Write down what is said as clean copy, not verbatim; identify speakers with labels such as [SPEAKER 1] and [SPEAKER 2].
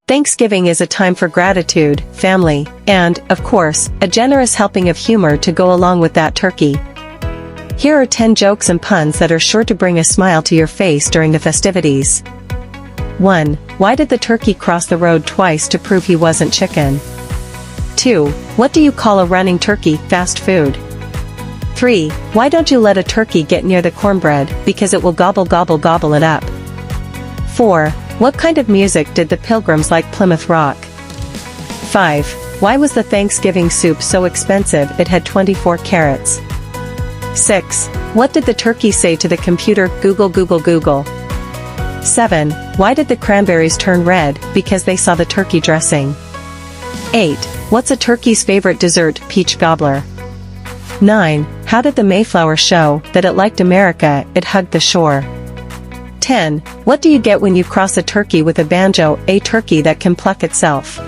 [SPEAKER 1] Thanksgiving is a time for gratitude, family, and, of course, a generous helping of humor to go along with that turkey. Here are 10 jokes and puns that are sure to bring a smile to your face during the festivities. 1. Why did the turkey cross the road twice to prove he wasn't chicken? 2. What do you call a running turkey? Fast food. 3. Why don't you let a turkey get near the cornbread? Because it will gobble gobble gobble it up. 4. What kind of music did the Pilgrims like? Plymouth Rock. 5. Why was the Thanksgiving soup so expensive it had 24 carrots? 6. What did the turkey say to the computer? Google Google Google. 7. Why did the cranberries turn red? Because they saw the turkey dressing. 8. What's a turkey's favorite dessert? Peach cobbler. 9. How did the Mayflower show that it liked America? It hugged the shore. 10. What do you get when you cross a turkey with a banjo? A turkey that can pluck itself.